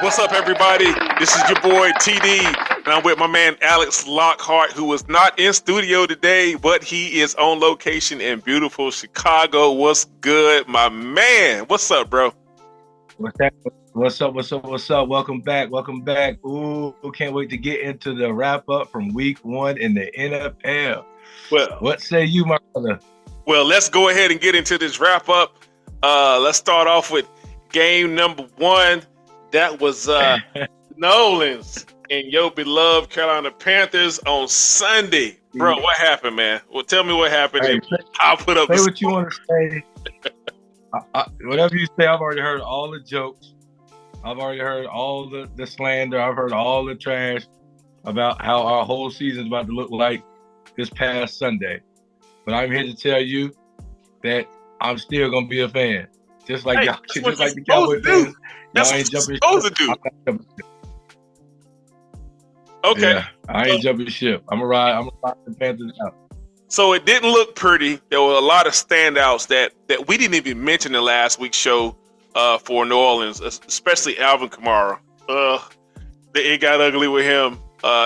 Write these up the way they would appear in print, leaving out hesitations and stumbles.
What's up, everybody? This is your boy TD, and I'm with my man Alex Lockhart, who is not in studio today, but he is on location in beautiful Chicago. What's good, my man? What's up, bro? What's up? Welcome back. Ooh, can't wait to get into the wrap up from week 1 in the NFL. Well, what say you, my brother? Well, let's go ahead and get into this wrap up. Let's start off with game number 1. That was Nolan's and your beloved Carolina Panthers on Sunday. Bro, what happened, man? Well, tell me what happened. Hey, I'll put up say what you want to say. Whatever you say, I've already heard all the jokes. I've already heard all the slander. I've heard all the trash about how our whole season's about to look like this past Sunday. But I'm here to tell you that I'm still going to be a fan. Just like y'all, just like the Cowboys fans. That's what you're supposed to do. Okay. Yeah, I ain't jumping ship. I'm gonna ride the Panthers out. So it didn't look pretty. There were a lot of standouts that we didn't even mention in last week's show for New Orleans, especially Alvin Kamara. It got ugly with him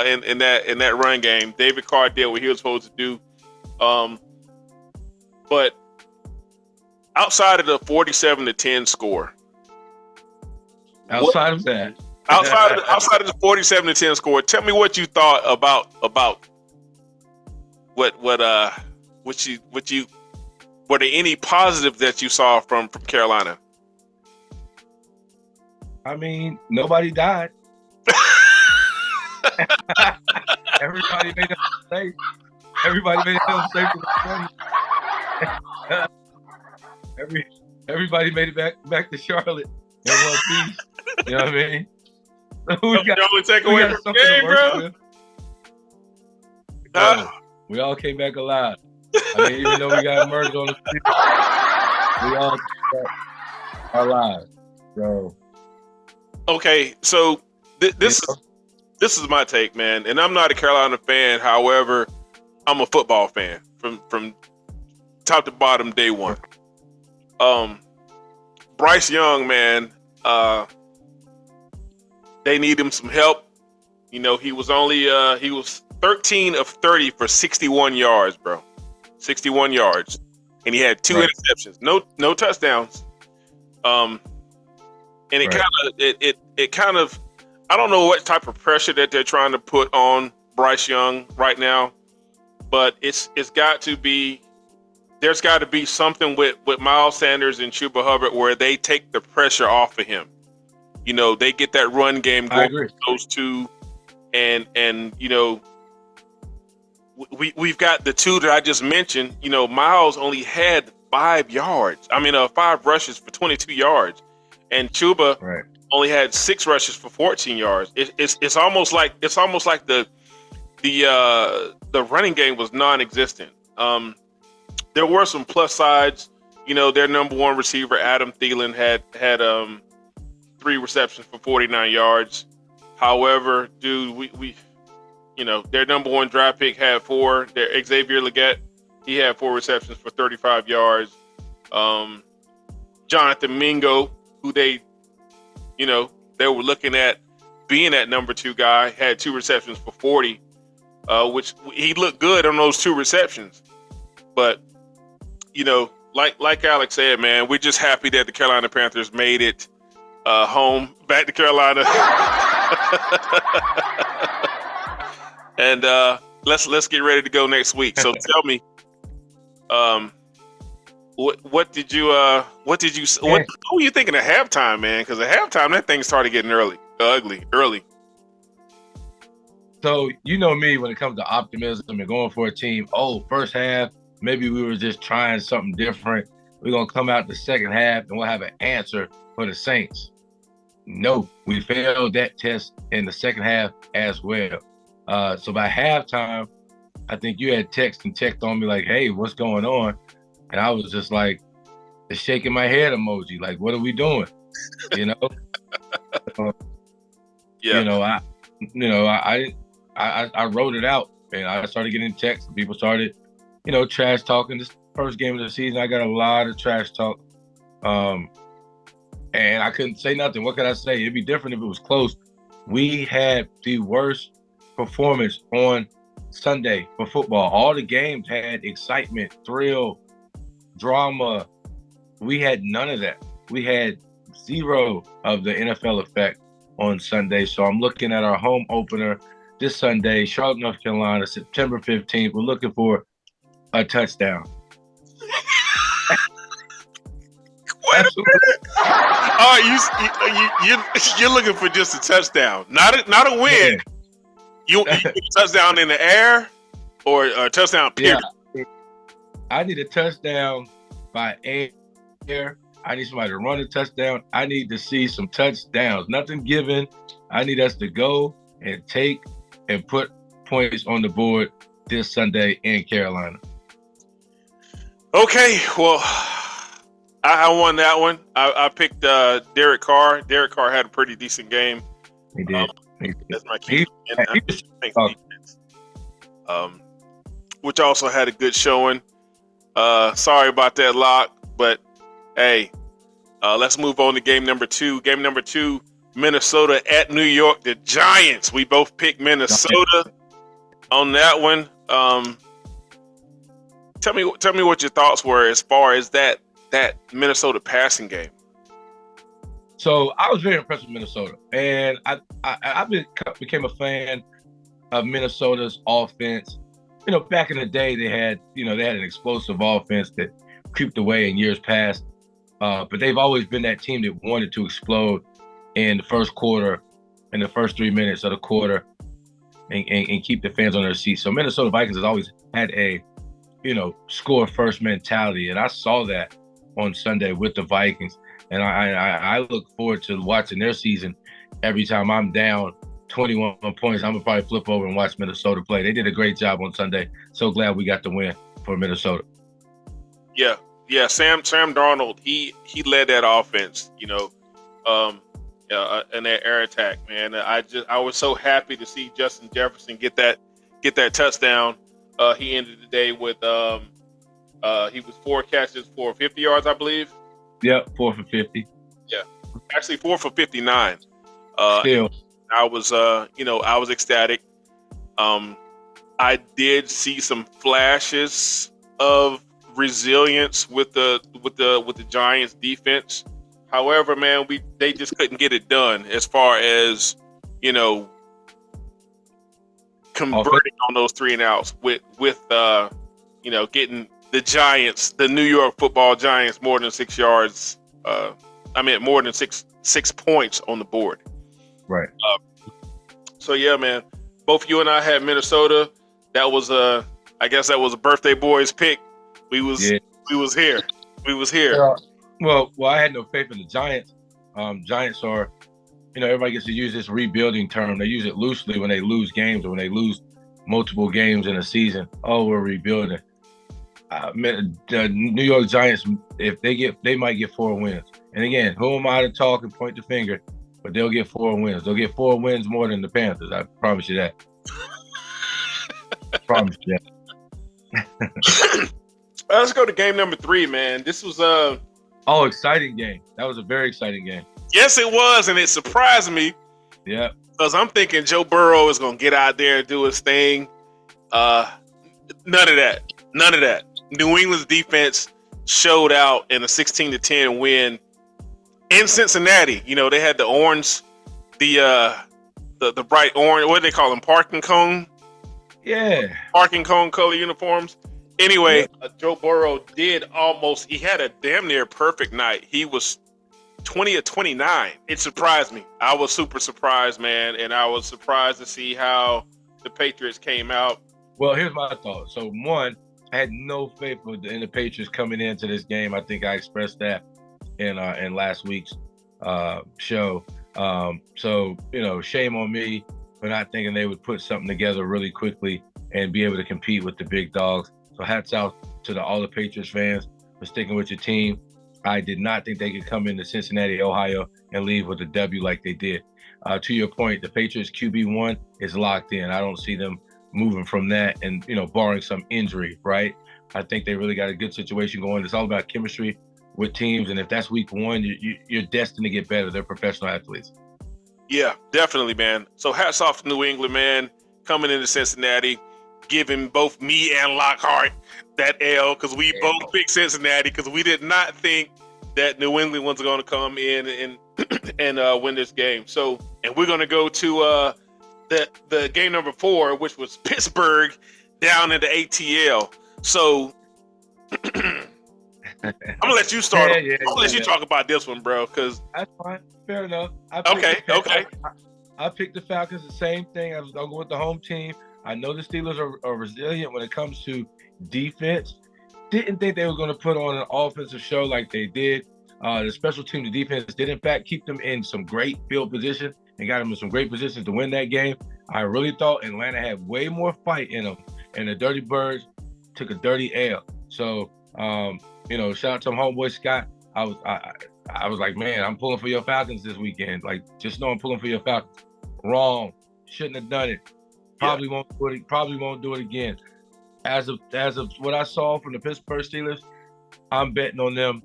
in that run game. David Carr did what he was supposed to do. But outside of the 47-10 score, outside of the 47-10 score, tell me what you thought about what were there any positives that you saw from Carolina? I mean, nobody died. Everybody made them safe. Everybody made it back to Charlotte in one piece. You know what I mean? Only take away from the game, bro. We all came back alive. I mean, even though we got murdered on the street, we all came back alive. So, okay, so this is my take, man. And I'm not a Carolina fan. However, I'm a football fan from top to bottom, day one. Bryce Young, man. They need him some help. You know, he was 13 of 30 for 61 yards, bro. 61 yards. And he had 2 interceptions. No touchdowns. And it kind of I don't know what type of pressure that they're trying to put on Bryce Young right now, but there's got to be something with Miles Sanders and Chuba Hubbard where they take the pressure off of him. You know, they get that run game going with those two, and you know, we've got the two that I just mentioned. You know, Miles only had 5 rushes for 22 yards, and Chuba only had 6 rushes for 14 yards. It's almost like the running game was non-existent. There were some plus sides. You know, their number one receiver Adam Thielen had 3 receptions for 49 yards. However, dude, we you know, their number one draft pick had 4. Their Xavier Legette, he had 4 receptions for 35 yards. Jonathan Mingo, who they were looking at being that number 2 guy, had 2 receptions for 40, which he looked good on those 2 receptions. But, you know, like Alex said, man, we're just happy that the Carolina Panthers made it home, back to Carolina. And let's get ready to go next week. So tell me, what were you thinking at halftime, man? Because at halftime that thing started getting ugly early. So you know me when it comes to optimism and going for a team. First half, maybe we were just trying something different. We're gonna come out the second half and we'll have an answer for the Saints. No, we failed that test in the second half as well. So by halftime, I think you had checked on me like, hey, what's going on? And I was just like, the shaking my head emoji, like, what are we doing? You know? Yeah. You know, I wrote it out and I started getting texts and people started, you know, trash talking. This first game of the season, I got a lot of trash talk. And I couldn't say nothing. What could I say? It'd be different if it was close. We had the worst performance on Sunday for football. All the games had excitement, thrill, drama. We had none of that. We had zero of the NFL effect on Sunday. So I'm looking at our home opener this Sunday, Charlotte, North Carolina, September 15th. We're looking for a touchdown. You're looking for just a touchdown, not a win. Yeah. You a touchdown in the air or a touchdown period? Yeah. I need a touchdown by air. I need somebody to run a touchdown. I need to see some touchdowns. Nothing given. I need us to go and take and put points on the board this Sunday in Carolina. Okay, well, I won that one. I picked Derek Carr. Derek Carr had a pretty decent game. He did. That's my key. Which also had a good showing. Sorry about that, Lock, but hey, let's move on to game number 2. Game number 2, Minnesota at New York, the Giants. We both picked Minnesota on that one. Tell me what your thoughts were as far as that Minnesota passing game. So I was very impressed with Minnesota, and I became a fan of Minnesota's offense. You know, back in the day, they had an explosive offense that creeped away in years past. But they've always been that team that wanted to explode in the first quarter, in the first 3 minutes of the quarter, and keep the fans on their seats. So Minnesota Vikings has always had a, score first mentality, and I saw that on Sunday with the Vikings. And I look forward to watching their season. Every time I'm down 21 points, I'm gonna probably flip over and watch Minnesota play. They did a great job on Sunday. So glad we got the win for Minnesota. Yeah. Sam Darnold, he led that offense, in that air attack, man. I was so happy to see Justin Jefferson get that touchdown. He ended the day with he was 4 catches for 50 yards, I believe. Yep, 4 for 50. Yeah, actually 4 for 59. Still, I was ecstatic. I did see some flashes of resilience with the Giants defense. However, man, they just couldn't get it done as far as converting on those 3 and outs with getting the Giants, the New York Football Giants, more than 6 yards. More than six points on the board. Right. So yeah, man, both you and I had Minnesota. That was I guess that was a birthday boy's pick. We was here. Well, I had no faith in the Giants. Giants are, everybody gets to use this rebuilding term. They use it loosely when they lose games or when they lose multiple games in a season. Oh, we're rebuilding. The New York Giants, if they might get 4 wins. And again, who am I to talk and point the finger? But they'll get 4 wins. They'll get 4 wins more than the Panthers. I promise you that. Promise you that. Let's go to game number 3, man. This was exciting game. That was a very exciting game. Yes, it was, and it surprised me. Yeah. Because I'm thinking Joe Burrow is going to get out there and do his thing. None of that. New England's defense showed out in a 16-10 win in Cincinnati. They had the orange, the bright orange. What do they call them? Parking cone. Yeah. Parking cone color uniforms. Anyway, Joe Burrow he had a damn near perfect night. He was 20 of 29. It surprised me. I was super surprised, man, and I was surprised to see how the Patriots came out. Well, here's my thought. So, one, I had no faith in the Patriots coming into this game. I think I expressed that in last week's show. So, shame on me for not thinking they would put something together really quickly and be able to compete with the big dogs. So hats out to all the Patriots fans for sticking with your team. I did not think they could come into Cincinnati, Ohio, and leave with a W like they did. To your point, the Patriots QB1 is locked in. I don't see them moving from that and, barring some injury, right? I think they really got a good situation going. It's all about chemistry with teams, and if that's week one, you're destined to get better. They're professional athletes. Yeah, definitely, man. So hats off to New England, man, coming into Cincinnati, giving both me and Lockhart that L, because we both picked Cincinnati, because we did not think that New England was going to come in and win this game. So, and we're going to go to the game number 4, which was Pittsburgh down in the ATL. So I'm gonna let you start. I'm gonna let you talk about this one, bro. Because that's fine, fair enough. Okay. I picked the Falcons. The same thing. I'll go with the home team. I know the Steelers are resilient when it comes to defense. Didn't think they were going to put on an offensive show like they did. The special team, the defense did in fact keep them in some great field position and got them in some great positions to win that game. I really thought Atlanta had way more fight in them, and the Dirty Birds took a dirty L. So, shout out to my homeboy Scott. I was like, man, I'm pulling for your Falcons this weekend. Like, just know I'm pulling for your Falcons. Wrong. Shouldn't have done it. Probably won't do it. Probably won't do it again. As of what I saw from the Pittsburgh Steelers, I'm betting on them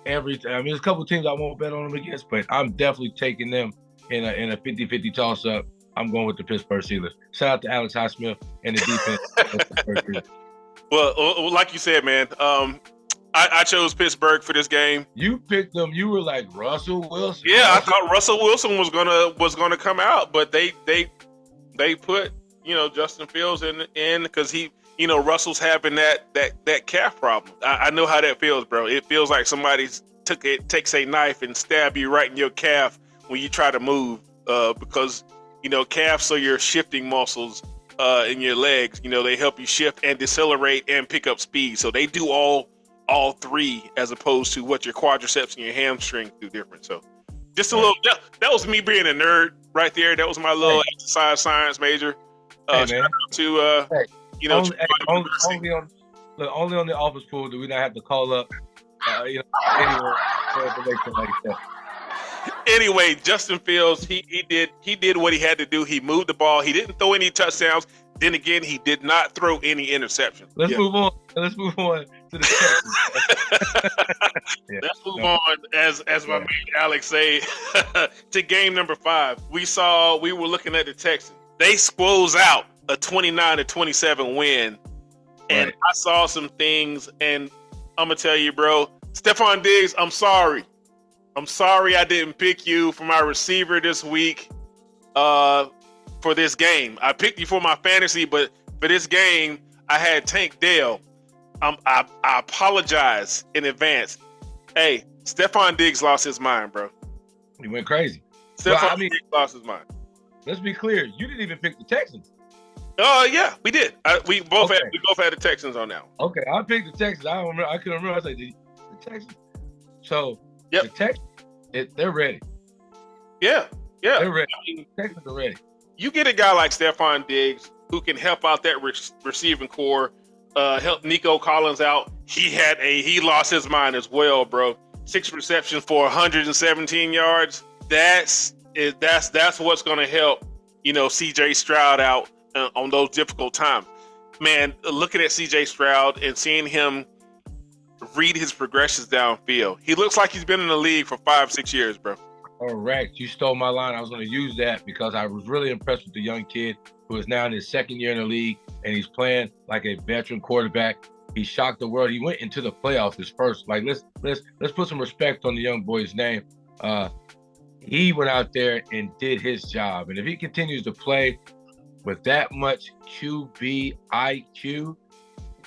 every time. I mean, there's a couple of teams I won't bet on them against, but I'm definitely taking them in a 50-50 toss-up. I'm going with the Pittsburgh Steelers. Shout out to Alex Highsmith and the defense. Well, like you said, man, I chose Pittsburgh for this game. You picked them. You were like Russell Wilson. Yeah, I thought Russell Wilson was gonna come out, but they put Justin Fields in because he Russell's having that calf problem. I know how that feels, bro. It feels like somebody takes a knife and stab you right in your calf when you try to move because calves are your shifting muscles in your legs. They help you shift and decelerate and pick up speed. So they do all three as opposed to what your quadriceps and your hamstring do different. So just a little, that was me being a nerd right there. That was my little exercise science major. Shout out to, only on the office pool do we not have to call up, anyone for information like that. Anyway, Justin Fields, he did what he had to do. He moved the ball. He didn't throw any touchdowns. Then again, he did not throw any interceptions. Let's move on to the Texans. Let's move on, as my man Alex say, to game number 5. We were looking at the Texans. They squoze out a 29-27 win. And I saw some things, and I'm gonna tell you, bro, Stephon Diggs, I'm sorry I didn't pick you for my receiver this week for this game. I picked you for my fantasy, but for this game, I had Tank Dell. I apologize in advance. Hey, Stephon Diggs lost his mind, bro. He went crazy. Diggs lost his mind. Let's be clear. You didn't even pick the Texans. Yeah, we did. We both had the Texans on now. Okay, I picked the Texans. I couldn't remember. I was like, the Texans. So the Texans, they're ready. Yeah, they're ready. Texans are ready. You get a guy like Stephon Diggs who can help out that receiving core, help Nico Collins out. He lost his mind as well, bro. 6 receptions for 117 yards. That's what's going to help, CJ Stroud out on those difficult times. Man, looking at CJ Stroud and seeing him read his progressions downfield, he looks like he's been in the league for 5-6 years, bro. Correct. You stole my line. I was going to use that because I was really impressed with the young kid who is now in his 2nd year in the league, and he's playing like a veteran quarterback. He shocked the world. He went into the playoffs his first. Like, let's put some respect on the young boy's name. He went out there and did his job, and if he continues to play with that much QB IQ,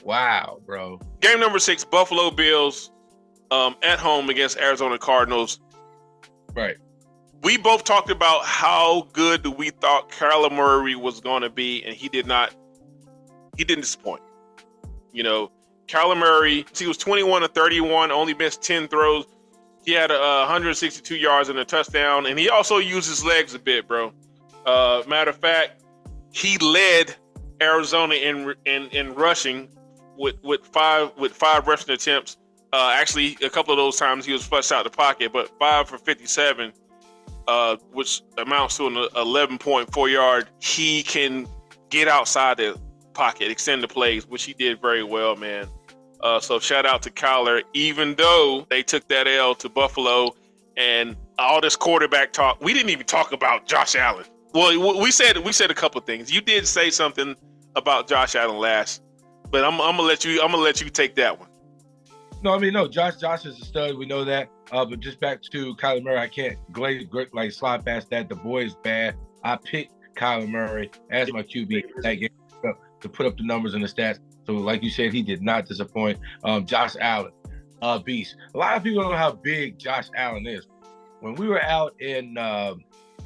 wow, bro. Game number 6, Buffalo Bills at home against Arizona Cardinals. Right. We both talked about how good we thought Kyler Murray was going to be, and he didn't disappoint. Kyler Murray, he was 21-31, only missed 10 throws. He had 162 yards and a touchdown, and he also used his legs a bit, bro. Matter of fact, he led Arizona in rushing with five rushing attempts. Actually, a couple of those times he was flushed out the pocket, but 5 for 57, which amounts to an 11.4 yard. He can get outside the pocket, extend the plays, which he did very well, man. So shout out to Kyler, even though they took that L to Buffalo and all this quarterback talk. We didn't even talk about Josh Allen. Well, we said a couple of things. You did say something about Josh Allen last, but I'm gonna let you take that one. No, I mean, no, Josh is a stud. We know that. But just back to Kyler Murray, I can't slide past that. The boy is bad. I picked Kyler Murray as my QB that game to put up the numbers and the stats. So, like you said, he did not disappoint. Josh Allen, beast. A lot of people don't know how big Josh Allen is. When we were out in,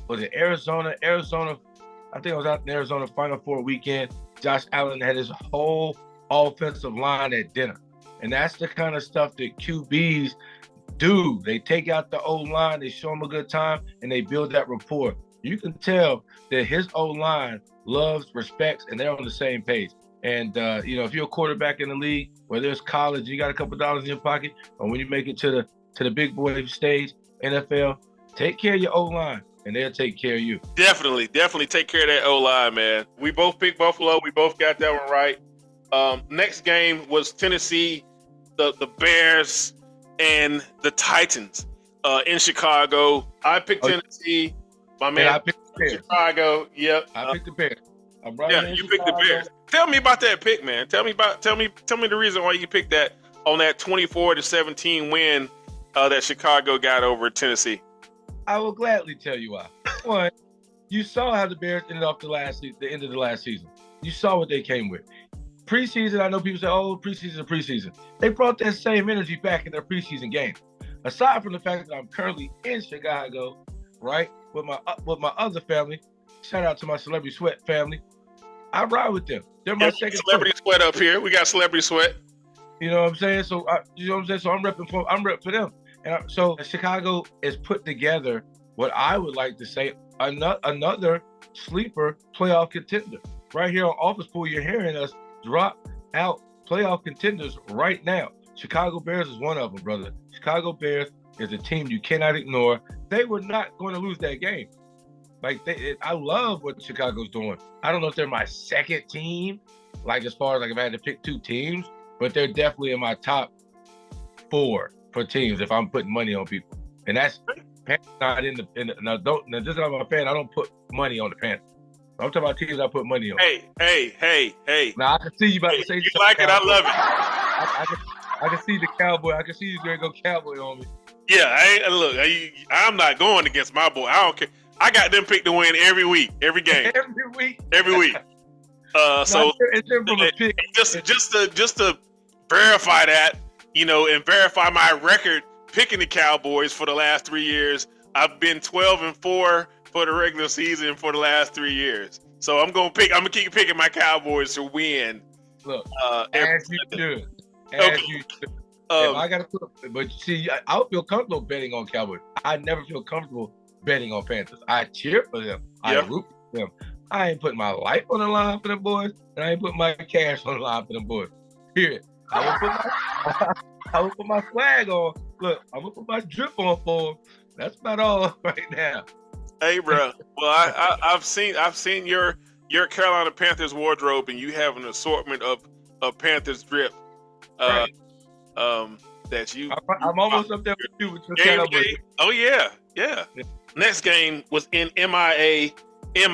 was it Arizona? I think I was out in Arizona Final Four weekend. Josh Allen had his whole offensive line at dinner. And that's the kind of stuff that QBs do. They take out the O-line, they show them a good time, and they build that rapport. You can tell that his O-line loves, respects, and they're on the same page. And, if you're a quarterback in the league, whether it's college, you got a couple of dollars in your pocket, or when you make it to the big boy stage, NFL, take care of your O-line, and they'll take care of you. Definitely take care of that O-line, man. We both picked Buffalo. We both got that one right. Next game was Tennessee, the Bears, and the Titans in Chicago. I picked Tennessee. My man, I picked the Bears. Chicago. Yep. I picked the Bears. I'm right. Yeah, you picked the Bears. Tell me about that pick, man. Tell me the reason why you picked that on that 24-17 win that Chicago got over Tennessee. I will gladly tell you why. One, you saw how the Bears ended off the end of the last season. You saw what they came with. Preseason, I know people say, "Oh, preseason." They brought that same energy back in their preseason game. Aside from the fact that I'm currently in Chicago, right, with my other family. Shout out to my Celebrity Sweat family. I ride with them. They're my second Celebrity Sweat up here. We got Celebrity Sweat. You know what I'm saying? So So I'm repping for them. And so Chicago is put together what I would like to say another sleeper playoff contender. Right here on Office Pool, you're hearing us drop out playoff contenders right now. Chicago Bears is one of them, brother. Chicago Bears is a team you cannot ignore. They were not going to lose that game. I love what Chicago's doing. I don't know if they're my second team, as far as if I had to pick two teams, but they're definitely in my top 4 for teams if I'm putting money on people. And that's not in the now just I'm a fan, I don't put money on the Panthers. I'm talking about teams I put money on. Hey. Now I can see you about to say you like it, I love it. I can see the Cowboy. I can see you going to go Cowboy on me. Yeah, I'm not going against my boy. I don't care. I got them picked to win every week, every game. Every week. So just to verify that, and verify my record picking the Cowboys for the last 3 years, I've been 12-4 for the regular season for the last 3 years. So I'm gonna keep picking my Cowboys to win. Look, as you should. If I gotta but see, I would feel comfortable betting on Cowboys. I never feel comfortable betting on Panthers. I cheer for them. I root for them. I ain't putting my life on the line for them boys, and I ain't putting my cash on the line for them boys. Period. I will put my flag on. Look, I'm gonna put my drip on for them. That's about all right now. Hey, bro. Well, I've seen your Carolina Panthers wardrobe, and you have an assortment of Panthers drip. Right. That you. I'm almost up there with you with your Cowboys. Oh yeah. Next game was in Miami, in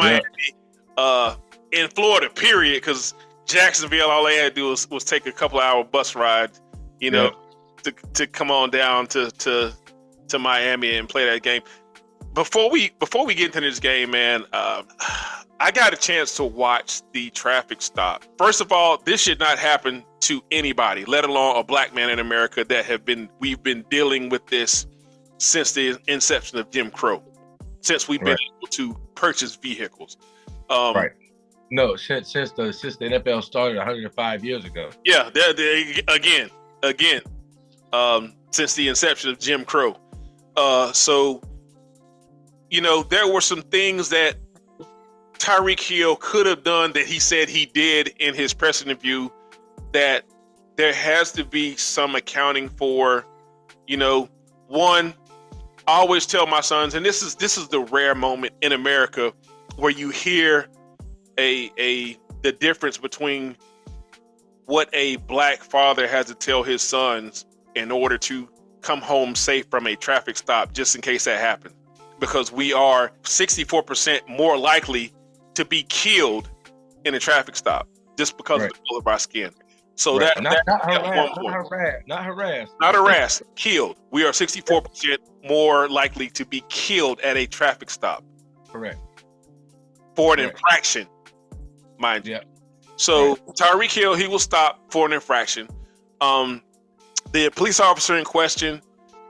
Florida. Period. Because Jacksonville, all they had to do was take a couple-hour bus ride, to come on down to Miami and play that game. Before we get into this game, man, I got a chance to watch the traffic stop. First of all, this should not happen to anybody, let alone a black man in America we've been dealing with this since the inception of Jim Crow, since we've been able to purchase vehicles. Right. No, since the NFL started 105 years ago. Yeah, again, since the inception of Jim Crow. So, there were some things that Tyreek Hill could have done that he said he did in his press interview that there has to be some accounting for. One, I always tell my sons, and this is the rare moment in America where you hear the difference between what a black father has to tell his sons in order to come home safe from a traffic stop, just in case that happens. Because we are 64% more likely to be killed in a traffic stop just because of the color of our skin. So not harassed, killed. We are 64% more likely to be killed at a traffic stop. Correct. For an infraction, mind you. So Tyreek Hill, he will stop for an infraction. The police officer in question,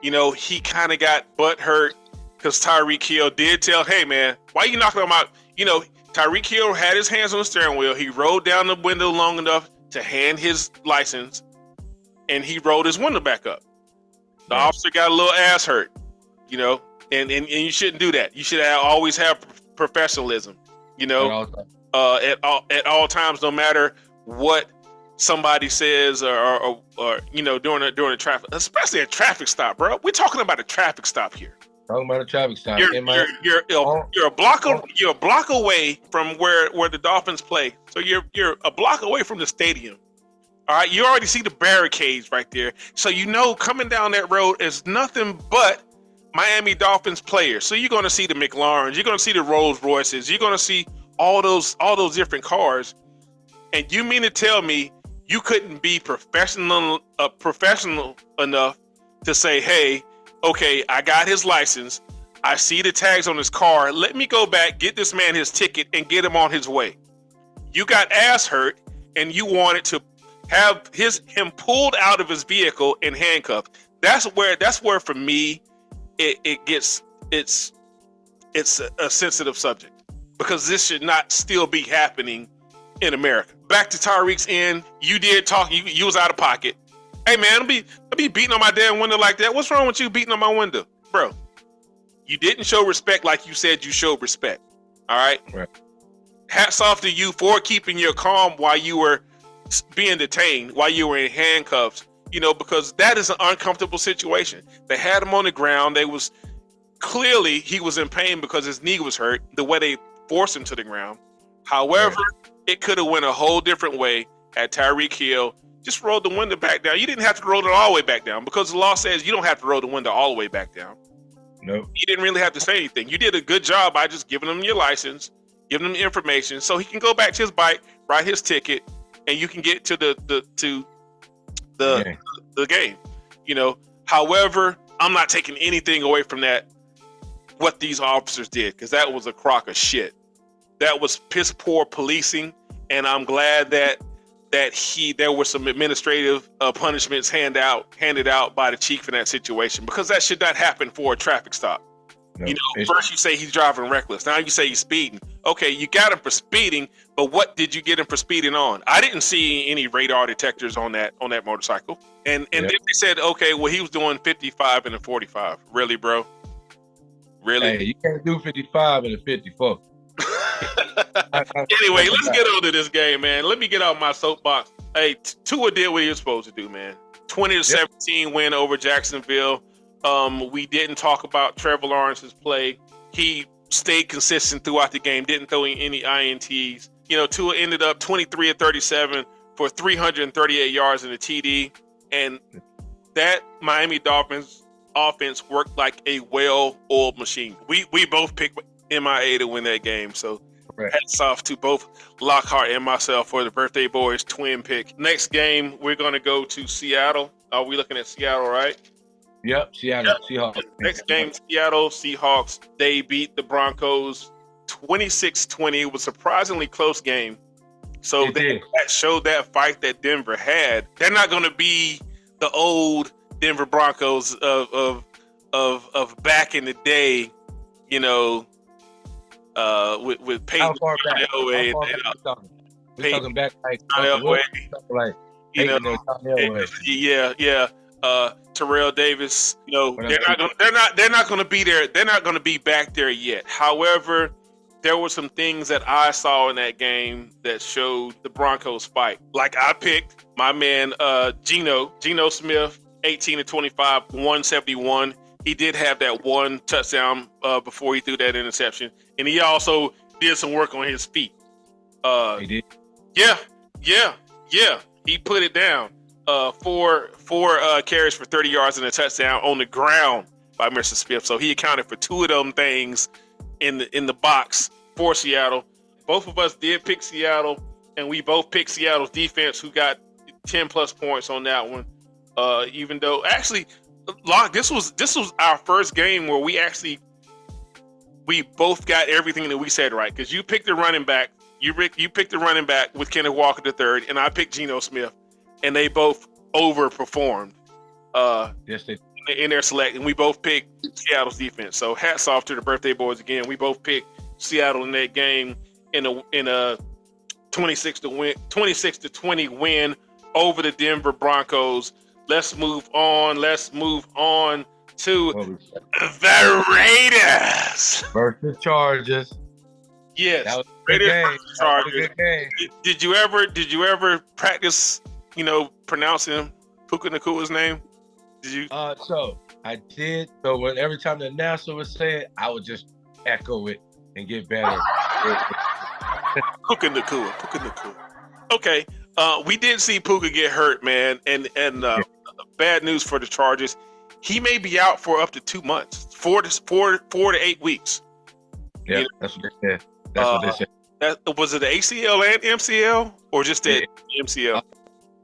you know, he kind of got butt hurt because Tyreek Hill did tell, hey man, why you knocking him out? You know, Tyreek Hill had his hands on the steering wheel. He rolled down the window long enough to hand his license, and he rolled his window back up. The officer got a little ass hurt, you know, and you shouldn't do that. You should always have professionalism, you know, at all times, no matter what somebody says or you know, during a traffic, especially a traffic stop, bro. We're talking about a traffic stop here. Talking about a traffic stop. You're a block away from where the Dolphins play. So you're a block away from the stadium. All right, you already see the barricades right there. So you know coming down that road is nothing but Miami Dolphins players. So you're going to see the McLarens, you're going to see the Rolls Royces, you're going to see all those different cars. And you mean to tell me you couldn't be professional enough to say, hey, okay, I got his license. I see the tags on his car. Let me go back, get this man his ticket, and get him on his way. You got ass hurt, and you wanted to have him pulled out of his vehicle and handcuffed. That's where for me it's a sensitive subject, because this should not still be happening in America. Back to Tyreek's end, you did talk. You was out of pocket. Hey man, I'll be beating on my damn window like that. What's wrong with you beating on my window, bro? You didn't show respect like you said you showed respect. All right. Hats off to you for keeping your calm while you were being detained, while you were in handcuffs. You know, because that is an uncomfortable situation. They had him on the ground. He was in pain because his knee was hurt. The way they forced him to the ground. However, it could have went a whole different way had Tyreek Hill just rolled the window back down. You didn't have to roll it all the way back down, because the law says you don't have to roll the window all the way back down. Nope. You didn't really have to say anything. You did a good job by just giving him your license, giving him the information, so he can go back to his bike, write his ticket, and you can get to the game. You know. However, I'm not taking anything away from that. What these officers did, because that was a crock of shit. That was piss poor policing, and I'm glad that there were some administrative punishments handed out by the chief in that situation, because that should not happen for a traffic stop. No, you know, first you say he's driving reckless. Now you say he's speeding. Okay, you got him for speeding, but what did you get him for speeding on? I didn't see any radar detectors on that motorcycle. And then they said, okay, well, he was doing 55 and a 45. Really, bro? Really? Hey, you can't do 55 and a 54. Anyway, let's get on to this game, man. Let me get out my soapbox. Hey, Tua did what he was supposed to do, man. 20-17 win over Jacksonville. We didn't talk about Trevor Lawrence's play. He stayed consistent throughout the game, didn't throw any INTs. You know, Tua ended up 23 of 37 for 338 yards in the TD. And that Miami Dolphins offense worked like a well-oiled machine. We both picked MIA to win that game. So hats off to both Lockhart and myself for the birthday boys twin pick. Next game, we're going to go to Seattle. Are we looking at Seattle, right? Yep, Seattle Seahawks. Next game, Seattle Seahawks. They beat the Broncos 26-20. It was a surprisingly close game. So that showed that fight that Denver had. They're not going to be the old Denver Broncos of back in the day, you know, with Peyton. How far back? We're talking back like you know, Terrell Davis. You know, they're not going to be there. They're not going to be back there yet. However, there were some things that I saw in that game that showed the Broncos fight. Like I picked my man Geno Smith, 18 to 25, 171. He did have that one touchdown before he threw that interception, and he also did some work on his feet. He did. Yeah. He put it down. Four carries for 30 yards and a touchdown on the ground by Mr. Smith. So he accounted for two of them things in the box for Seattle. Both of us did pick Seattle, and we both picked Seattle's defense, who got 10 plus points on that one. Even though actually, Locke, this was our first game where we both got everything that we said right, because you picked the running back. You picked the running back with Kenneth Walker III, and I picked Geno Smith, and they both overperformed. Yes, they in their select, and we both picked Seattle's defense. So hats off to the birthday boys again. We both picked Seattle in that game in a 26-20 win over the Denver Broncos. Let's move on to the Raiders versus Chargers. Yes, that was Raiders game. versus Chargers. Did you ever practice, pronouncing Puka Nakua's name? Did you? So I did. So every time the announcer would say it, I would just echo it and get better. Puka Nakua. Okay. We did see Puka get hurt, man, and bad news for the Chargers. He may be out for up to 2 months, 4 to 8 weeks. Yeah, that's what they said. That's what they said. Was it the ACL and MCL, or just the MCL?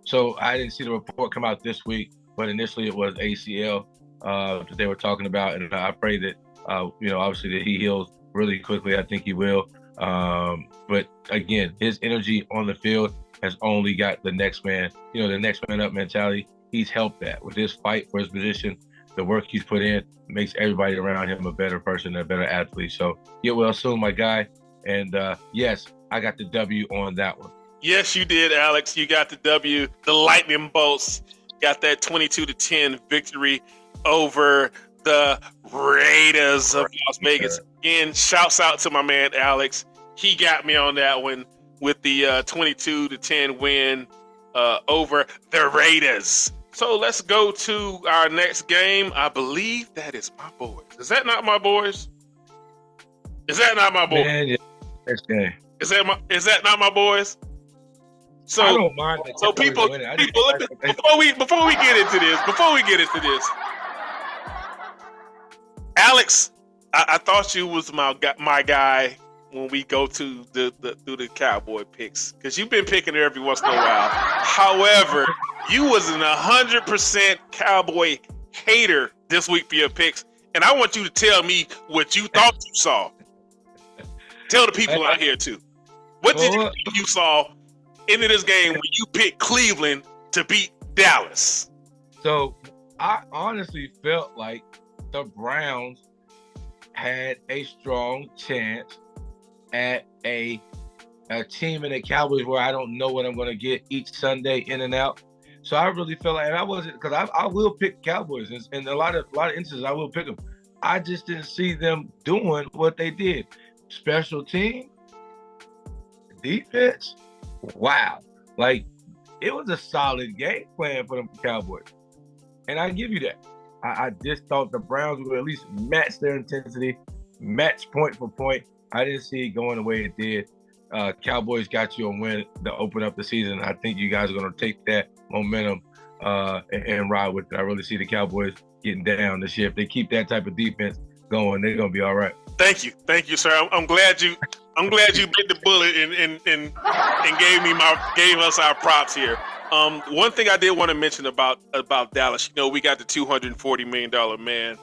So I didn't see the report come out this week, but initially it was ACL that they were talking about, and I pray that obviously that he heals really quickly. I think he will. But again, his energy on the field has only got the next man up mentality. He's helped that with his fight for his position. The work he's put in makes everybody around him a better person, a better athlete. So get well soon, my guy. And yes, I got the W on that one. Yes, you did, Alex. You got the W. The Lightning Bolts got that 22-10 victory over the Raiders of Las Vegas. Again, shouts out to my man Alex. He got me on that one with the 22-10 win over the Raiders. So let's go to our next game. I believe that is my boys. Is that not my boys? Is that not my boys? Man, yeah. Next game. Is that not my boys? So I don't mind. So people, before we get into this, Alex, I thought you was my guy when we go to through the Cowboy picks, because you've been picking it every once in a while. However, you was an 100% Cowboy hater this week for your picks, and I want you to tell me what you thought you saw. Tell the people out here too. What did you think you saw into this game when you picked Cleveland to beat Dallas? So I honestly felt like the Browns had a strong chance at a team in the Cowboys where I don't know what I'm going to get each Sunday in and out. So I really felt like, and I wasn't, because I will pick Cowboys, and a lot of instances I will pick them. I just didn't see them doing what they did. Special team, defense, wow. Like, it was a solid game plan for them Cowboys. And I give you that. I just thought the Browns would at least match their intensity, match point for point. I didn't see it going the way it did. Cowboys got you a win to open up the season. I think you guys are going to take that momentum and ride with it. I really see the Cowboys getting down this year. If they keep that type of defense going, they're going to be all right. Thank you, sir. I'm glad you bit the bullet and gave us our props here. One thing I did want to mention about Dallas, we got the $240 million man,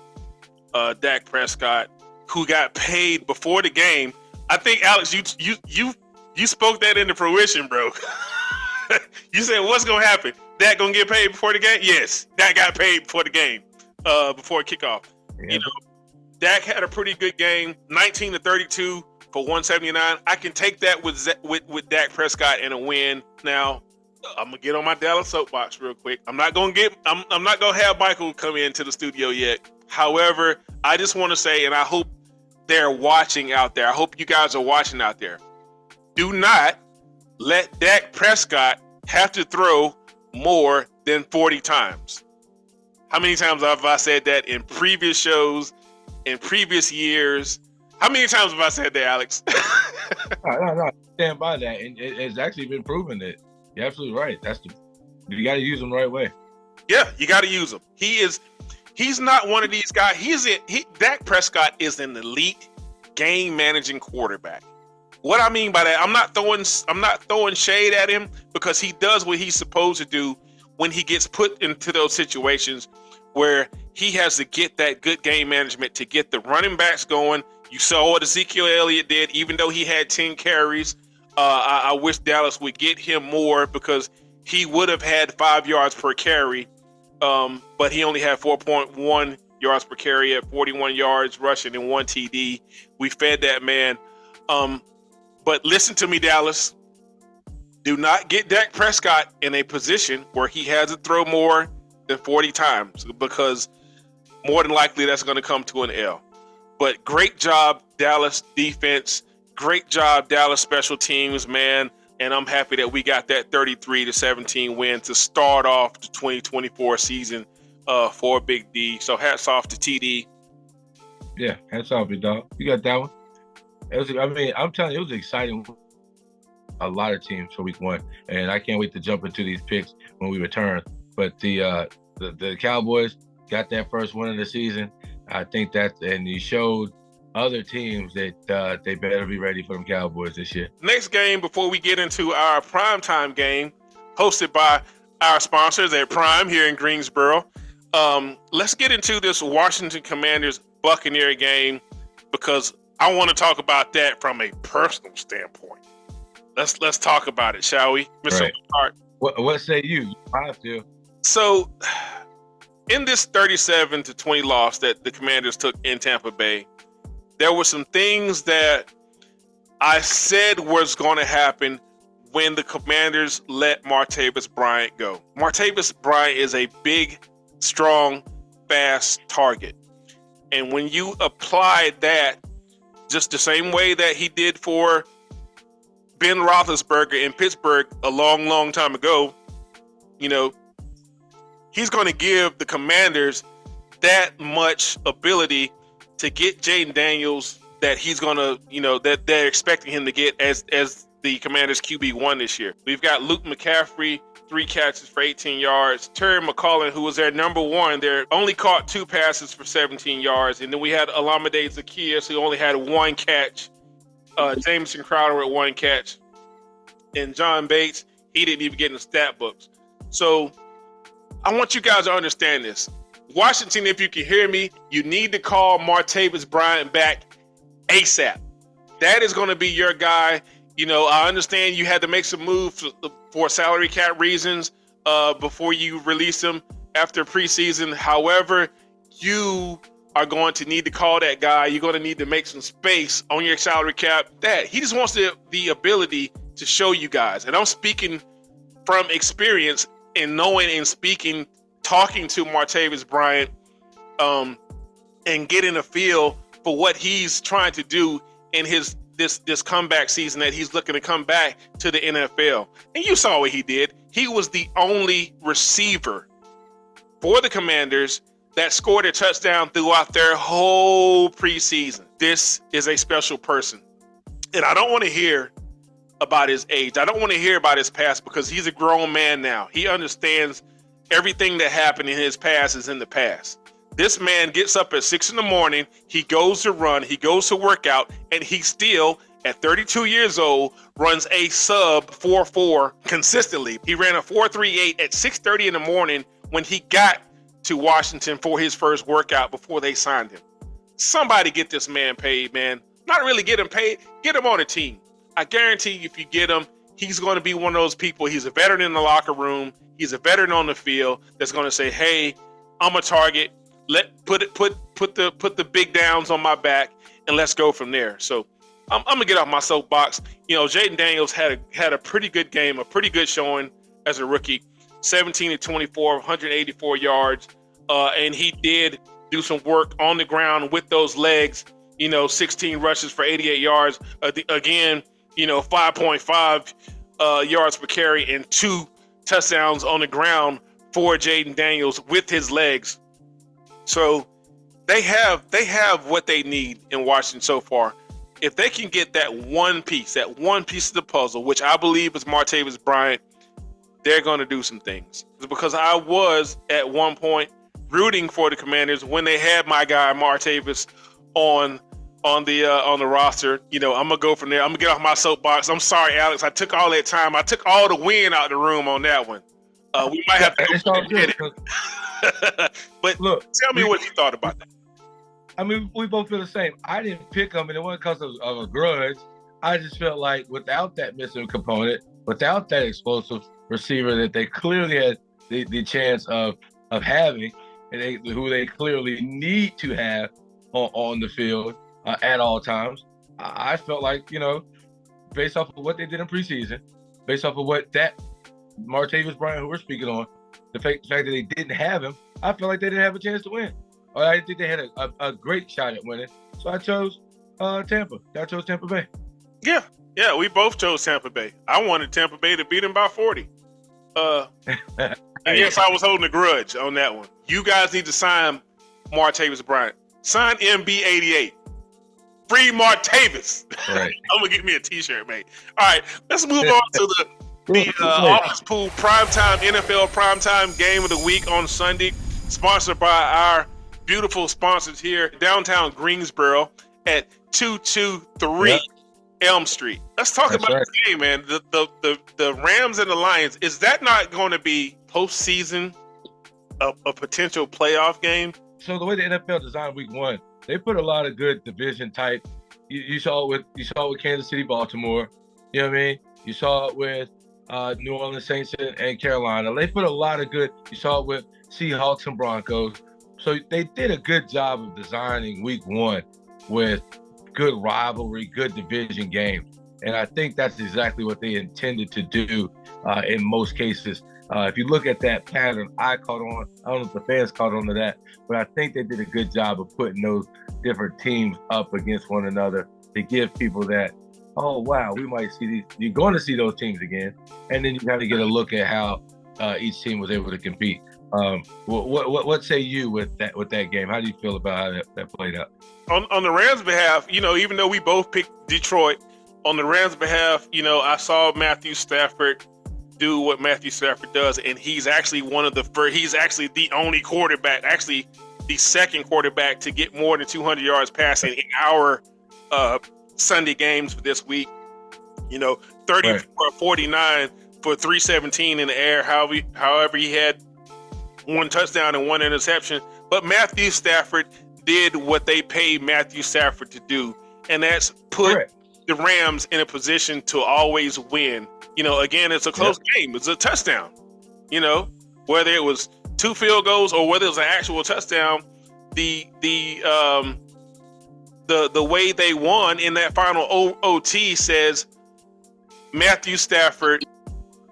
Dak Prescott, who got paid before the game. I think, Alex, you spoke that into fruition, bro. You said, what's gonna happen? Dak gonna get paid before the game? Yes, Dak got paid before the game, before kickoff. Yeah. Dak had a pretty good game, 19-32 for 179. I can take that with Dak Prescott and a win. Now, I'm gonna get on my Dallas soapbox real quick. I'm not gonna have Michael come into the studio yet. However, I just want to say, and I hope they're watching out there. I hope you guys are watching out there. Do not let Dak Prescott have to throw more than 40 times. How many times have I said that in previous shows, in previous years? How many times have I said that, Alex? No. Stand by that. And it's actually been proven that you're absolutely right. That's You got to use him the right way. Yeah, you got to use him. He's not one of these guys. Dak Prescott is an elite game managing quarterback. What I mean by that, I'm not throwing shade at him, because he does what he's supposed to do when he gets put into those situations where he has to get that good game management to get the running backs going. You saw what Ezekiel Elliott did, even though he had 10 carries. I wish Dallas would get him more, because he would have had 5 yards per carry, but he only had 4.1 yards per carry at 41 yards rushing and 1 TD. We fed that man. But listen to me, Dallas. Do not get Dak Prescott in a position where he has to throw more than 40 times, because more than likely that's going to come to an L. But great job, Dallas defense. Great job, Dallas special teams, man. And I'm happy that we got that 33-17 win to start off the 2024 season for Big D. So hats off to TD. Yeah, hats off, big dog. You got that one. I'm telling you, it was exciting. A lot of teams for week 1, and I can't wait to jump into these picks when we return. But the Cowboys got that first win of the season. I think that, and he showed other teams that they better be ready for them Cowboys this year. Next game, before we get into our primetime game, hosted by our sponsors at Prime here in Greensboro, let's get into this Washington Commanders Buccaneer game, because I want to talk about that from a personal standpoint. Let's talk about it, shall we, Mr. Right. Hart? What say you? I feel. So, in this 37-20 loss that the Commanders took in Tampa Bay, there were some things that I said was going to happen when the Commanders let Martavis Bryant go. Martavis Bryant is a big, strong, fast target. And when you apply that just the same way that he did for Ben Roethlisberger in Pittsburgh a long, long time ago, he's going to give the Commanders that much ability to get Jaden Daniels that he's going to, that they're expecting him to get as the Commanders QB1 this year. We've got Luke McCaffrey, 3 catches for 18 yards. Terry McLaurin, who was their number 1 there, only caught 2 passes for 17 yards. And then we had Olamide Zaccheaus, who only had 1 catch. Jameson Crowder with 1 catch. And John Bates, he didn't even get in the stat books. So I want you guys to understand this. Washington, if you can hear me, you need to call Martavis Bryant back ASAP. That is going to be your guy. I understand you had to make some moves for salary cap reasons before you release him after preseason. However, you are going to need to call that guy. You're going to need to make some space on your salary cap. That he just wants the ability to show you guys. And I'm speaking from experience and knowing and speaking, talking to Martavis Bryant and getting a feel for what he's trying to do in his this comeback season that he's looking to come back to the NFL. And you saw what he did. He was the only receiver for the Commanders that scored a touchdown throughout their whole preseason. This is a special person. And I don't want to hear about his age. I don't want to hear about his past, because he's a grown man now. He understands everything that happened in his past is in the past. This man gets up at 6 a.m. He goes to run. He goes to work out. And he still, at 32 years old, runs a sub 4.4 consistently. He ran a 4.38 at 6:30 in the morning when he got to Washington for his first workout before they signed him. Somebody get this man paid, man. Not really get him paid. Get him on a team. I guarantee you, if you get him, he's going to be one of those people. He's a veteran in the locker room. He's a veteran on the field that's going to say, "Hey, I'm a target. Put the big downs on my back, and let's go from there." So I'm gonna get off my soapbox. Jaden Daniels had a pretty good game, a pretty good showing as a rookie. 17-24, 184 yards, and he did do some work on the ground with those legs. 16 rushes for 88 yards. Again, 5.5 yards per carry and 2 touchdowns on the ground for Jaden Daniels with his legs. So they have what they need in Washington so far. If they can get that one piece of the puzzle, which I believe is Martavis Bryant, they're going to do some things. Because I was at one point rooting for the Commanders when they had my guy Martavis on the roster. I'm gonna go from there. I'm gonna get off my soapbox. I'm sorry, Alex. I took all that time. I took all the wind out of the room on that one. We might have to go and get it. But look, tell me what you thought about that. I mean, we both feel the same. I didn't pick them, and it wasn't because of a grudge. I just felt like without that missing component, without that explosive receiver that they clearly had the chance of having, and who they clearly need to have on the field at all times, I felt like, based off of what they did in preseason, based off of what that Martavis Bryant, who we're speaking on, the fact that they didn't have him, I felt like they didn't have a chance to win. Or I think they had a great shot at winning. So I chose Tampa. I chose Tampa Bay. Yeah, we both chose Tampa Bay. I wanted Tampa Bay to beat them by 40. And yes, I was holding a grudge on that one. You guys need to sign Martavis Bryant. Sign MB88. Free Martavis. Right. I'm going to get me a t-shirt, mate. All right, let's move on to the Office Pool Primetime NFL Primetime Game of the Week on Sunday. Sponsored by our beautiful sponsors here, downtown Greensboro at 223 Elm Street. Let's talk about this game, man. The Rams and the Lions. Is that not going to be postseason a potential playoff game? So the way the NFL designed Week 1, they put a lot of good division type. You saw it with Kansas City, Baltimore. You know what I mean? You saw it with New Orleans Saints and Carolina. They put a lot of good. You saw it with Seahawks and Broncos. So they did a good job of designing Week 1 with good rivalry, good division games. And I think that's exactly what they intended to do in most cases. If you look at that pattern, I caught on. I don't know if the fans caught on to that, but I think they did a good job of putting those different teams up against one another to give people that, oh, wow, we might see these. You're going to see those teams again. And then you got to get a look at how each team was able to compete. What say you with that game? How do you feel about how that played out? On the Rams' behalf, even though we both picked Detroit, on the Rams' behalf, I saw Matthew Stafford do what Matthew Stafford does, and he's actually he's actually the only quarterback, actually the second quarterback to get more than 200 yards passing in our Sunday games for this week. 49 for 317 in the air. However, he had one touchdown and one interception. But Matthew Stafford did what they paid Matthew Stafford to do, and that's put the Rams in a position to always win. Again, it's a close game. It's a touchdown. Whether it was 2 field goals or whether it was an actual touchdown, the way they won in that final OT says Matthew Stafford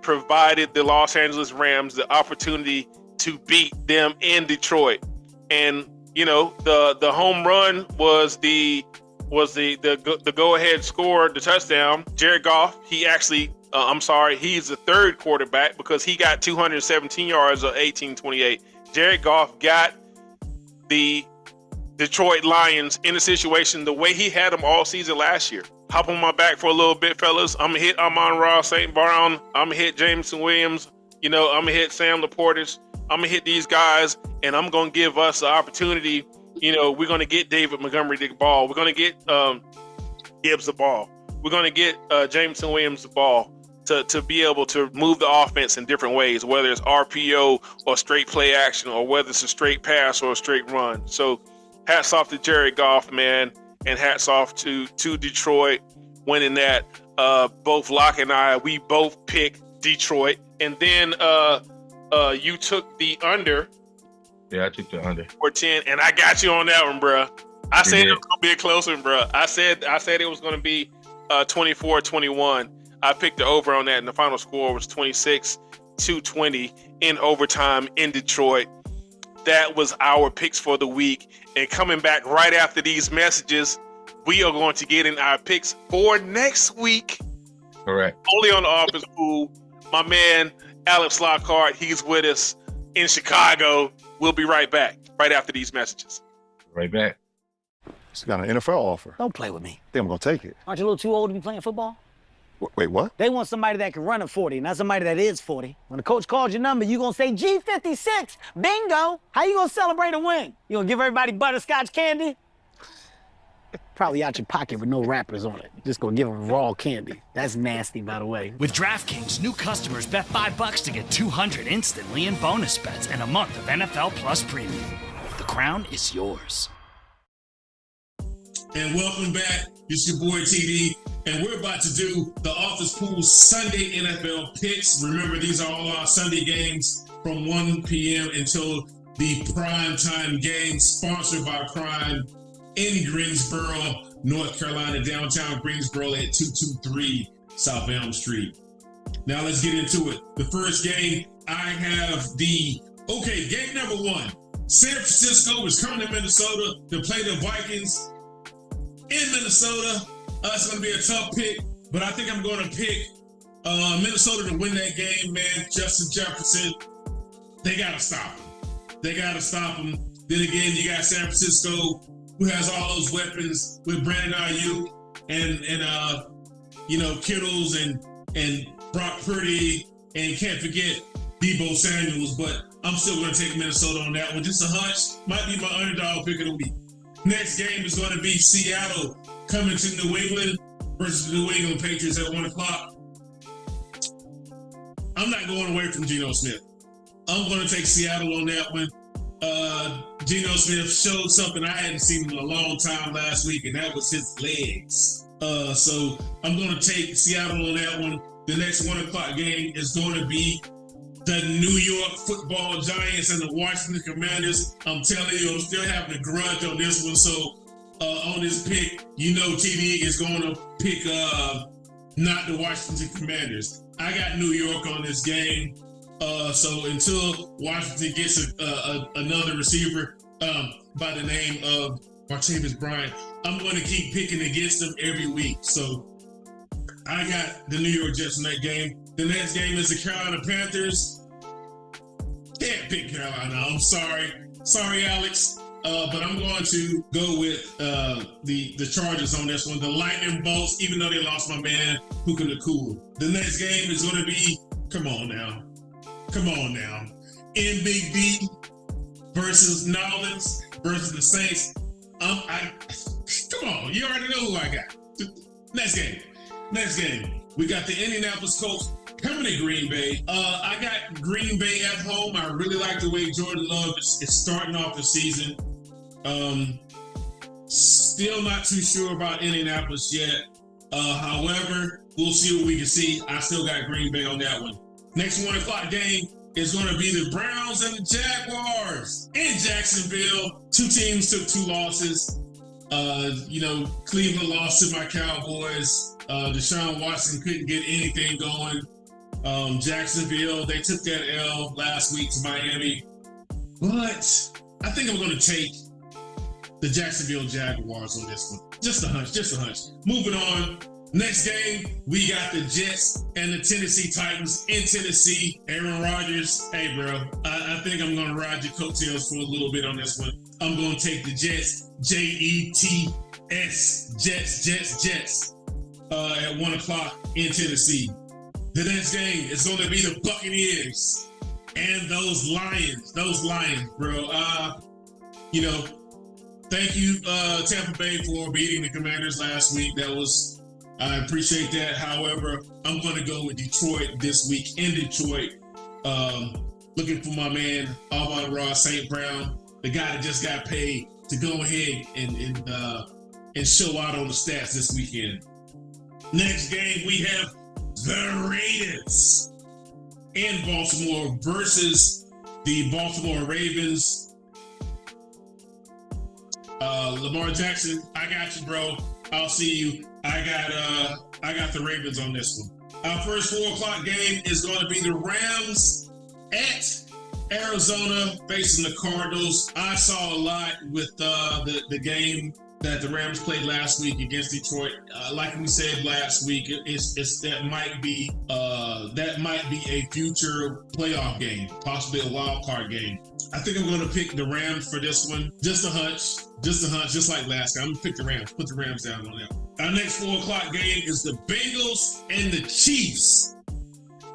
provided the Los Angeles Rams the opportunity to beat them in Detroit. And the home run was the go ahead score, the touchdown. Jared Goff, he actually he's the third quarterback because he got 217 yards of 18-28. Jared Goff got the Detroit Lions in a situation the way he had them all season last year. Hop on my back for a little bit, fellas. I'm gonna hit Amon-Ra St. Brown. I'm gonna hit Jameson Williams. I'm gonna hit Sam Laportas. I'm gonna hit these guys, and I'm gonna give us the opportunity. We're gonna get David Montgomery the ball. We're gonna get Gibbs the ball. We're gonna get Jameson Williams the ball to be able to move the offense in different ways, whether it's RPO or straight play action, or whether it's a straight pass or a straight run. So hats off to Jared Goff, man, and hats off to Detroit winning that. Both Locke and I, we both picked Detroit, and then you took the under. Yeah, I took the under for 10, and I got you on that one, bro. I said it was gonna be a close one, bro. I said it was gonna be 24-21. I picked the over on that, and the final score was 26-20 in overtime in Detroit. That was our picks for the week. And coming back right after these messages, we are going to get in our picks for next week. Correct. Only on the Office Pool. My man, Alex Lockhart, he's with us in Chicago. We'll be right back, right after these messages. Right back. He's got an NFL offer. Don't play with me. Think I'm going to take it. Aren't you a little too old to be playing football? Wait, what? They want somebody that can run a 40, not somebody that is 40. When the coach calls your number, you gonna say G56, bingo. How you gonna celebrate a win? You gonna give everybody butterscotch candy? Probably out your pocket with no wrappers on it. Just gonna give them raw candy. That's nasty, by the way. With DraftKings, new customers bet $5 to get $200 instantly in bonus bets and a month of NFL Plus Premium. The crown is yours. And welcome back. It's your boy TD, and we're about to do the Office Pool Sunday NFL picks. Remember, these are all our Sunday games from 1 p.m. until the primetime game, sponsored by Prime in Greensboro, North Carolina, downtown Greensboro at 223 South Elm Street. Now let's get into it. The first game, I have game number 1. San Francisco is coming to Minnesota to play the Vikings in Minnesota. It's going to be a tough pick, but I think I'm going to pick Minnesota to win that game, man. Justin Jefferson, they got to stop him. They got to stop him. Then again, you got San Francisco, who has all those weapons with Brandon Ayuk and Kittles and Brock Purdy, and can't forget Deebo Samuels, but I'm still going to take Minnesota on that one. Just a hunch. Might be my underdog pick of the week. Next game is going to be Seattle coming to New England versus the New England Patriots at 1 o'clock. I'm not going away from Geno Smith. I'm going to take Seattle on that one. Geno Smith showed something I hadn't seen in a long time last week, and that was his legs. So I'm going to take Seattle on that one. The next 1 o'clock game is going to be the New York Football Giants and the Washington Commanders. I'm telling you, I'm still having a grudge on this one. So on this pick, TD is going to pick not the Washington Commanders. I got New York on this game. So until Washington gets another receiver by the name of Martavis Bryant, I'm going to keep picking against them every week. So I got the New York Jets in that game. The next game is the Carolina Panthers. Can't pick Carolina. I'm sorry. Sorry, Alex. But I'm going to go with the Chargers on this one. The Lightning Bolts, even though they lost my man, Puka Nakua. The next game is going to be, come on now. NBD versus Nolans versus the Saints. Come on. You already know who I got. Next game. We got the Indianapolis Colts coming to Green Bay. I got Green Bay at home. I really like the way Jordan Love is starting off the season. Still not too sure about Indianapolis yet. However, we'll see what we can see. I still got Green Bay on that one. Next 1 o'clock game is going to be the Browns and the Jaguars in Jacksonville. 2 teams took 2 losses. Cleveland lost to my Cowboys. Deshaun Watson couldn't get anything going. Jacksonville, they took that L last week to Miami. But I think I'm going to take the Jacksonville Jaguars on this one. Just a hunch. Moving on. Next game, we got the Jets and the Tennessee Titans in Tennessee. Aaron Rodgers, hey, bro, I think I'm going to ride your coattails for a little bit on this one. I'm going to take the Jets, Jets, Jets, at 1 o'clock in Tennessee. The next game is going to be the Buccaneers and those Lions, bro. Thank you, Tampa Bay, for beating the Commanders last week. I appreciate that. However, I'm going to go with Detroit this week in Detroit. Looking for my man, Amon-Ra St. Brown, the guy that just got paid, to go ahead and show out on the stats this weekend. Next game, we have the Raiders in Baltimore versus the Baltimore Ravens. Lamar Jackson, I got you, bro. I'll see you. I got the Ravens on this one. Our first 4 o'clock game is going to be the Rams at Arizona facing the Cardinals. I saw a lot with the game that the Rams played last week against Detroit. Like we said last week, that might be a future playoff game, possibly a wild card game. I think I'm going to pick the Rams for this one. Just a hunch, just like last time. I'm going to pick the Rams. Put the Rams down on that one. Our next 4 o'clock game is the Bengals and the Chiefs.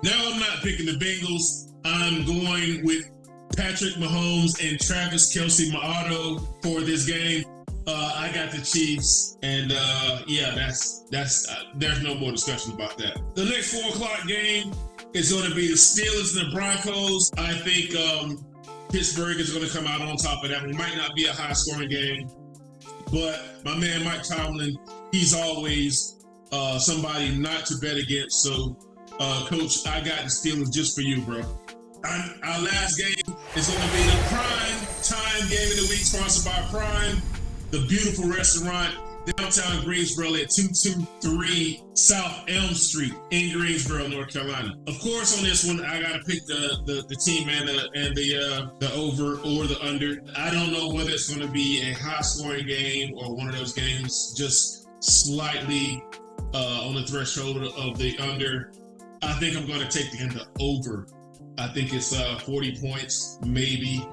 No, I'm not picking the Bengals. I'm going with Patrick Mahomes and Travis Kelce, my auto for this game. I got the Chiefs, and that's there's no more discussion about that. The next 4 o'clock game is going to be the Steelers and the Broncos. I think Pittsburgh is going to come out on top of that. It might not be a high-scoring game, but my man Mike Tomlin, he's always somebody not to bet against. So, Coach, I got the Steelers just for you, bro. Our last game is going to be the prime time game of the week, sponsored by Prime, the beautiful restaurant downtown Greensboro at 223 South Elm Street in Greensboro, North Carolina. Of course, on this one, I got to pick the team and the over or the under. I don't know whether it's going to be a high-scoring game or one of those games just slightly on the threshold of the under. I think I'm going to take the over. I think it's 40 points, maybe.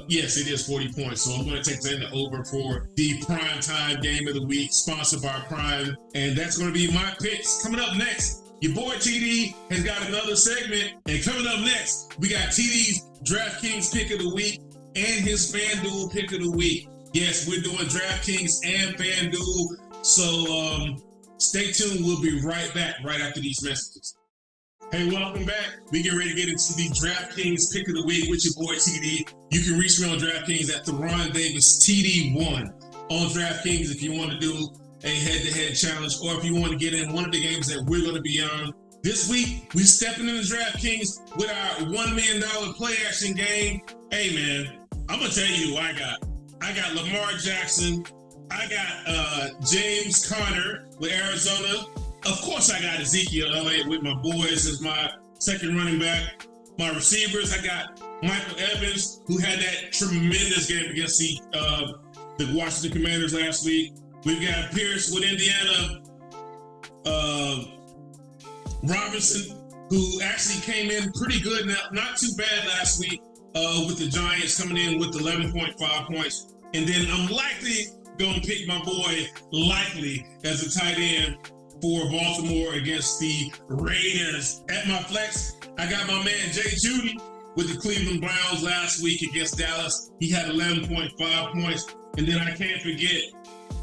Yes, it is 40 points. So I'm going to take the over for the primetime game of the week, sponsored by Prime. And that's going to be my picks. Coming up next, your boy TD has got another segment. And coming up next, we got TD's DraftKings pick of the week and his FanDuel pick of the week. Yes, we're doing DraftKings and FanDuel. So stay tuned. We'll be right back right after these messages. Hey, welcome back. We get ready to get into the DraftKings pick of the week with your boy TD. You can reach me on DraftKings at Theron Davis TD1 on DraftKings if you want to do a head-to-head challenge or if you want to get in one of the games that we're going to be on. This week, we're stepping into DraftKings with our $1 million play action game. Hey, man, I'm going to tell you who I got. I got Lamar Jackson. I got James Conner with Arizona. Of course, I got Ezekiel Elliott with my boys as my second running back. My receivers, I got Michael Evans, who had that tremendous game against the Washington Commanders last week. We've got Pierce with Indiana. Robinson, who actually came in pretty good, not too bad last week with the Giants coming in with 11.5 points. And then I'm likely going to pick my boy Likely as a tight end for Baltimore against the Raiders. At my flex, I got my man Jay Judy with the Cleveland Browns last week against Dallas. He had 11.5 points. And then I can't forget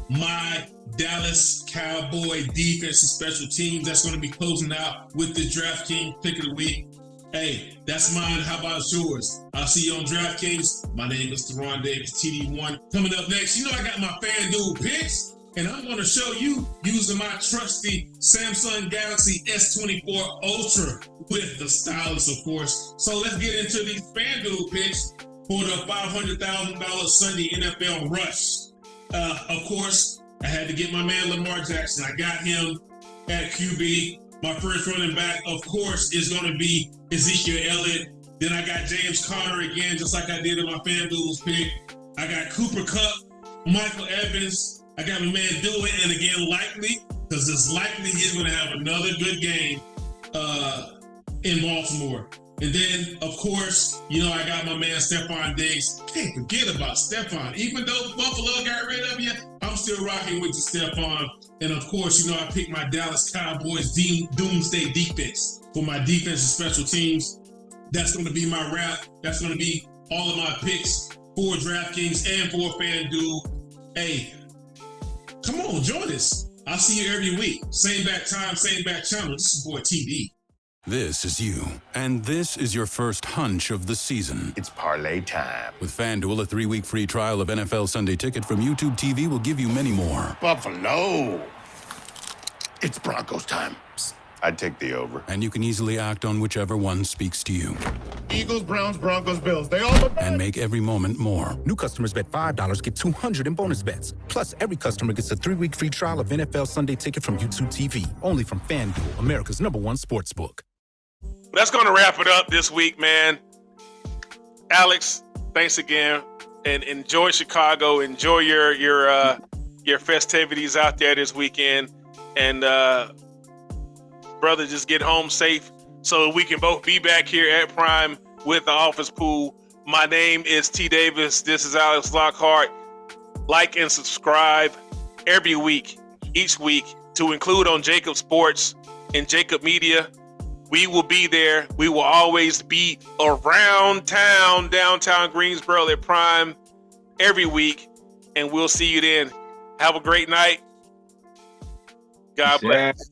my Dallas Cowboy defense and special teams. That's going to be closing out with the DraftKings pick of the week. Hey, that's mine. How about yours? I'll see you on DraftKings. My name is Theron Davis, TD1. Coming up next, you know I got my FanDuel picks. And I'm going to show you using my trusty Samsung Galaxy S24 Ultra with the stylus, of course. So let's get into these FanDuel picks for the $500,000 Sunday NFL rush. Of course, I had to get my man Lamar Jackson. I got him at QB. My first running back, of course, is going to be Ezekiel Elliott. Then I got James Conner again, just like I did in my FanDuel's pick. I got Cooper Kupp, Michael Evans. I got my man Dewey, and again, Likely, because it's likely he's going to have another good game in Baltimore. And then, of course, you know, I got my man Stephon Diggs. Can't forget about Stephon. Even though Buffalo got rid of you, I'm still rocking with the Stephon. And of course, you know, I picked my Dallas Cowboys doomsday defense for my defense and special teams. That's going to be my wrap. That's going to be all of my picks for DraftKings and for FanDuel. Hey, come on, join us. I'll see you every week. Same back time, same back channel. This is your boy TD. This is you, and this is your first hunch of the season. It's parlay time. With FanDuel, a 3-week free trial of NFL Sunday Ticket from YouTube TV will give you many more. Buffalo. It's Broncos time. Psst, I'd take the over. And you can easily act on whichever one speaks to you. Eagles, Browns, Broncos, Bills. They all look bad. And make every moment more. New customers bet $5, get $200 in bonus bets. Plus, every customer gets a 3-week free trial of NFL Sunday Ticket from YouTube TV. Only from FanDuel, America's #1 sportsbook. That's going to wrap it up this week, man. Alex, thanks again, and enjoy Chicago. Enjoy your festivities out there this weekend, and brother, just get home safe so we can both be back here at Prime with the Office Pool. My name is T. Davis. This is Alex Lockhart. Like and subscribe every week. each week, to include on Jacob Sports and Jacob Media. We will be there. We will always be around town, downtown Greensboro at Prime every week. And we'll see you then. Have a great night. God bless.